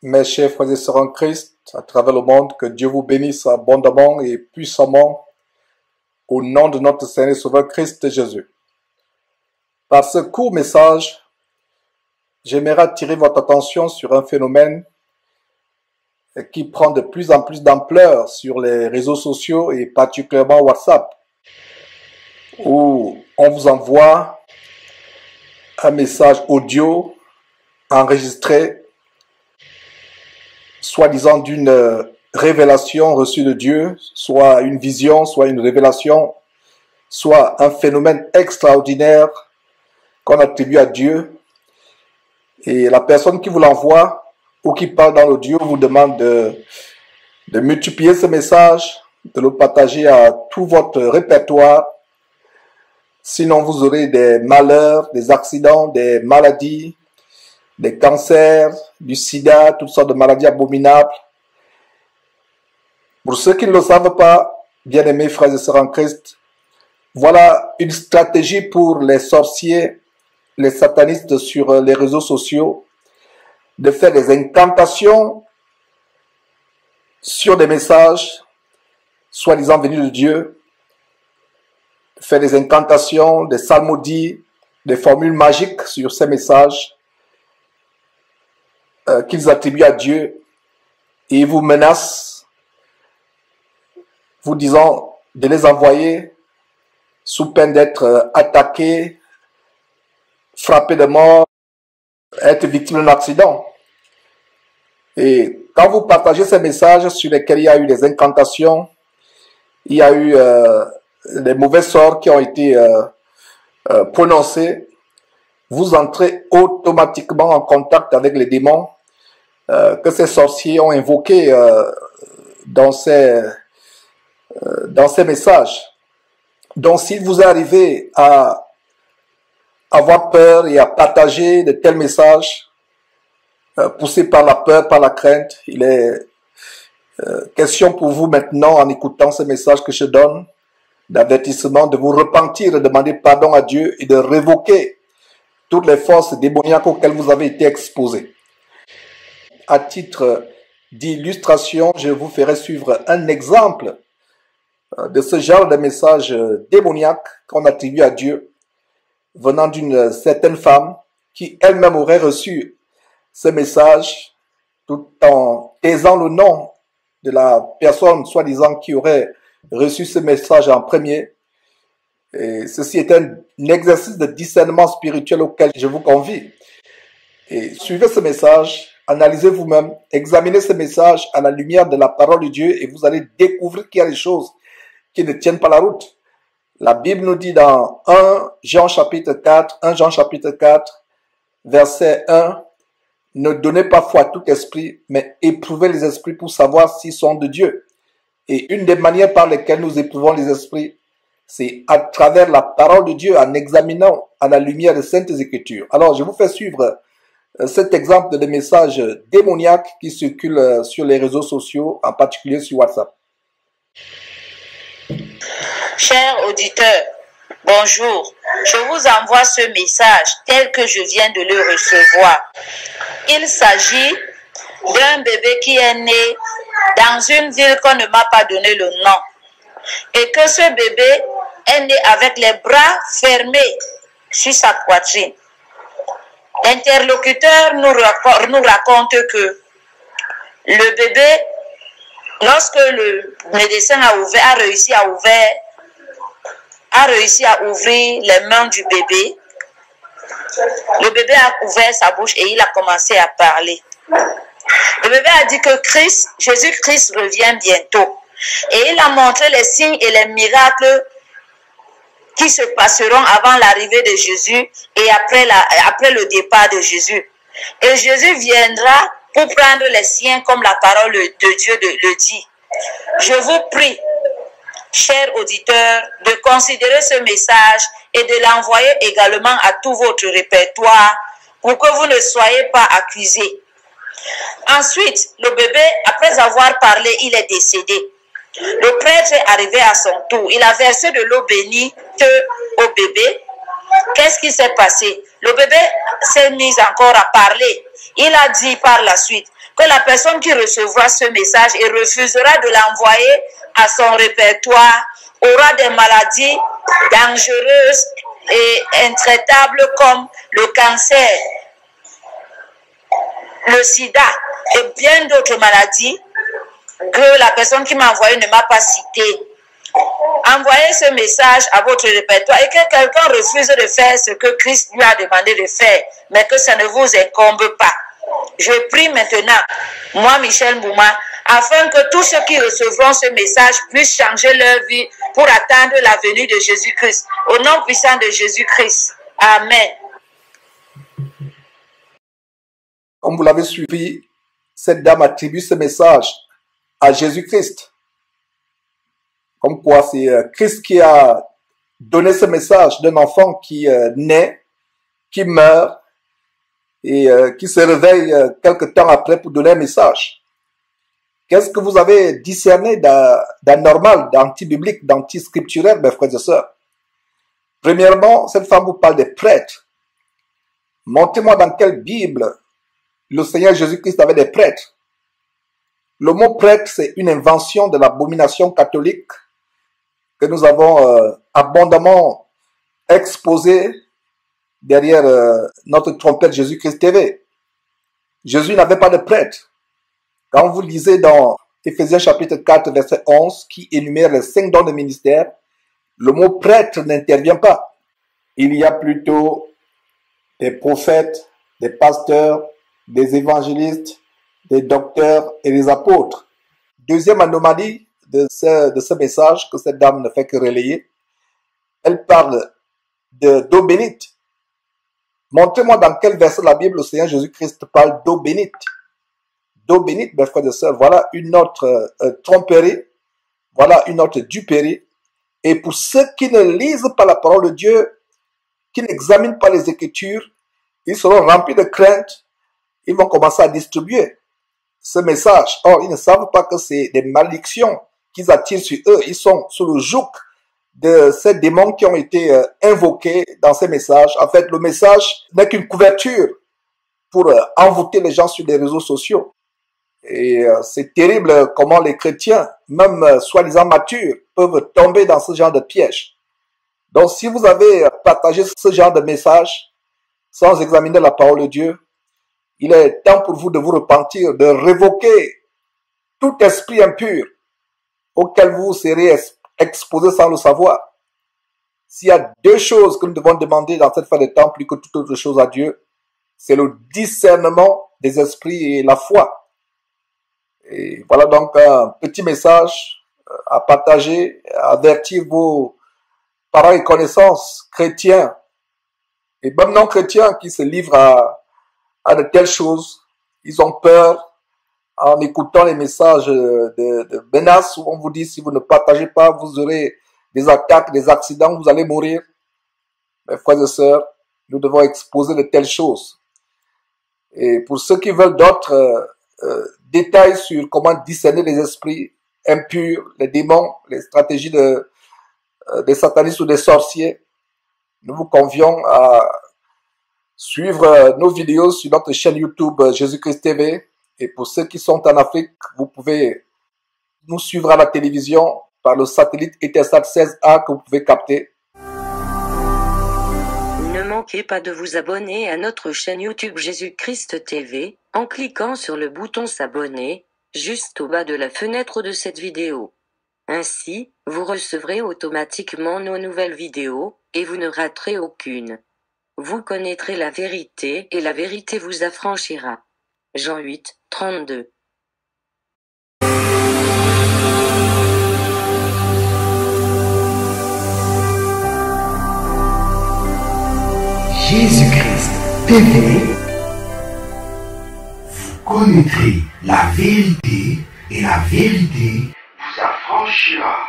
Mes chers frères et sœurs en Christ, à travers le monde, que Dieu vous bénisse abondamment et puissamment au nom de notre Seigneur et Sauveur Christ Jésus. Par ce court message, j'aimerais attirer votre attention sur un phénomène qui prend de plus en plus d'ampleur sur les réseaux sociaux et particulièrement WhatsApp, où on vous envoie un message audio enregistré soi-disant d'une révélation reçue de Dieu, soit une vision, soit une révélation, soit un phénomène extraordinaire qu'on attribue à Dieu. Et la personne qui vous l'envoie ou qui parle dans l'audio vous demande de multiplier ce message, de le partager à tout votre répertoire. Sinon, vous aurez des malheurs, des accidents, des maladies, des cancers, du sida, toutes sortes de maladies abominables. Pour ceux qui ne le savent pas, bien-aimés frères et sœurs en Christ, voilà une stratégie pour les sorciers, les satanistes sur les réseaux sociaux, de faire des incantations sur des messages soi-disant venus de Dieu, faire des incantations, des psalmodies, des formules magiques sur ces messages qu'ils attribuent à Dieu, et ils vous menacent, vous disant de les envoyer sous peine d'être attaqués, frappés de mort, être victime d'un accident. Et quand vous partagez ces messages sur lesquels il y a eu des incantations, il y a eu des mauvais sorts qui ont été prononcés, vous entrez automatiquement en contact avec les démons que ces sorciers ont invoqués dans ces messages. Donc, s'il vous est arrivé à avoir peur et à partager de tels messages, poussés par la peur, par la crainte, il est question pour vous maintenant, en écoutant ces messages que je donne, d'avertissement, de vous repentir, de demander pardon à Dieu et de révoquer toutes les forces démoniaques auxquelles vous avez été exposés. À titre d'illustration, je vous ferai suivre un exemple de ce genre de message démoniaque qu'on attribue à Dieu, venant d'une certaine femme qui elle-même aurait reçu ce message tout en taisant le nom de la personne soi-disant qui aurait reçu ce message en premier. Et ceci est un exercice de discernement spirituel auquel je vous convie. Et suivez ce message, analysez vous-même, examinez ce message à la lumière de la parole de Dieu et vous allez découvrir qu'il y a des choses qui ne tiennent pas la route. La Bible nous dit dans 1 Jean chapitre 4, verset 1, « Ne donnez pas foi à tout esprit, mais éprouvez les esprits pour savoir s'ils sont de Dieu. » Et une des manières par lesquelles nous éprouvons les esprits, c'est à travers la parole de Dieu, en examinant à la lumière des Saintes Écritures. Alors, je vous fais suivre cet exemple de messages démoniaques qui circulent sur les réseaux sociaux, en particulier sur WhatsApp. Chers auditeurs, bonjour. Je vous envoie ce message tel que je viens de le recevoir. Il s'agit d'un bébé qui est né dans une ville qu'on ne m'a pas donné le nom. Et que ce bébé est né avec les bras fermés sur sa poitrine. L'interlocuteur nous raconte que le bébé, lorsque le médecin a réussi à ouvrir les mains du bébé, le bébé a ouvert sa bouche et il a commencé à parler. Le bébé a dit que Jésus-Christ revient bientôt. Et il a montré les signes et les miracles qui se passeront avant l'arrivée de Jésus et après le départ de Jésus. Et Jésus viendra pour prendre les siens comme la parole de Dieu le dit. Je vous prie, chers auditeurs, de considérer ce message et de l'envoyer également à tout votre répertoire pour que vous ne soyez pas accusés. Ensuite, le bébé, après avoir parlé, il est décédé. Le prêtre est arrivé à son tour. Il a versé de l'eau bénite au bébé. Qu'est-ce qui s'est passé? le bébé s'est mis encore à parler. Il a dit par la suite que la personne qui recevra ce message et refusera de l'envoyer à son répertoire aura des maladies dangereuses et intraitables comme le cancer, le sida et bien d'autres maladies que la personne qui m'a envoyé ne m'a pas citées. Envoyez ce message à votre répertoire et que quelqu'un refuse de faire ce que Christ lui a demandé de faire, mais que ça ne vous incombe pas. Je prie maintenant, moi Michel Mbouma, afin que tous ceux qui recevront ce message puissent changer leur vie pour attendre la venue de Jésus-Christ. Au nom puissant de Jésus-Christ. Amen. Comme vous l'avez suivi, cette dame attribue ce message à Jésus-Christ. Comme quoi c'est Christ qui a donné ce message d'un enfant qui naît, qui meurt et qui se réveille quelque temps après pour donner un message. Qu'est-ce que vous avez discerné d'anormal, d'anti-biblique, d'anti-scripturaire, mes frères et sœurs? Premièrement, cette femme vous parle des prêtres. Montrez-moi dans quelle Bible le Seigneur Jésus-Christ avait des prêtres. Le mot prêtre, c'est une invention de l'abomination catholique que nous avons abondamment exposé derrière notre trompette Jésus-Christ TV. Jésus n'avait pas de prêtre. Quand vous lisez dans Éphésiens chapitre 4, verset 11, qui énumère les 5 dons de ministère, le mot prêtre n'intervient pas. Il y a plutôt des prophètes, des pasteurs, des évangélistes, des docteurs et des apôtres. Deuxième anomalie de ce message que cette dame ne fait que relayer, elle parle d'eau bénite. Montrez-moi dans quel verset de la Bible le Seigneur Jésus-Christ parle d'eau bénite. D'eau bénite, mes frères et sœurs, voilà une autre tromperie, voilà une autre duperie. Et pour ceux qui ne lisent pas la parole de Dieu, qui n'examinent pas les Écritures, ils seront remplis de crainte, ils vont commencer à distribuer ce message. Or, ils ne savent pas que c'est des malédictions qu'ils attirent sur eux. Ils sont sous le joug de ces démons qui ont été invoqués dans ces messages. En fait, le message n'est qu'une couverture pour envoûter les gens sur les réseaux sociaux. Et c'est terrible comment les chrétiens, même soi-disant matures, peuvent tomber dans ce genre de piège. Donc, si vous avez partagé ce genre de message sans examiner la parole de Dieu, il est temps pour vous de vous repentir, de révoquer tout esprit impur auquel vous serez exposé sans le savoir. S'il y a deux choses que nous devons demander dans cette fin de temps plus que toute autre chose à Dieu, c'est le discernement des esprits et la foi. Et voilà donc un petit message à partager, à avertir vos parents et connaissances chrétiens et même non chrétiens qui se livrent à de telles choses. Ils ont peur en écoutant les messages de menaces où on vous dit si vous ne partagez pas, vous aurez des attaques, des accidents, vous allez mourir. Mes frères et sœurs, nous devons exposer de telles choses. Et pour ceux qui veulent d'autres détails sur comment discerner les esprits impurs, les démons, les stratégies des satanistes ou des sorciers, nous vous convions à suivre nos vidéos sur notre chaîne YouTube Jésus-Christ TV. Et pour ceux qui sont en Afrique, vous pouvez nous suivre à la télévision par le satellite Eutelsat 16A que vous pouvez capter. Ne manquez pas de vous abonner à notre chaîne YouTube Jésus-Christ TV, en cliquant sur le bouton s'abonner, juste au bas de la fenêtre de cette vidéo. Ainsi, vous recevrez automatiquement nos nouvelles vidéos, et vous ne raterez aucune. Vous connaîtrez la vérité, et la vérité vous affranchira. Jean 8, 32. Jésus-Christ TV, vous connaîtrez la vérité et la vérité vous affranchira.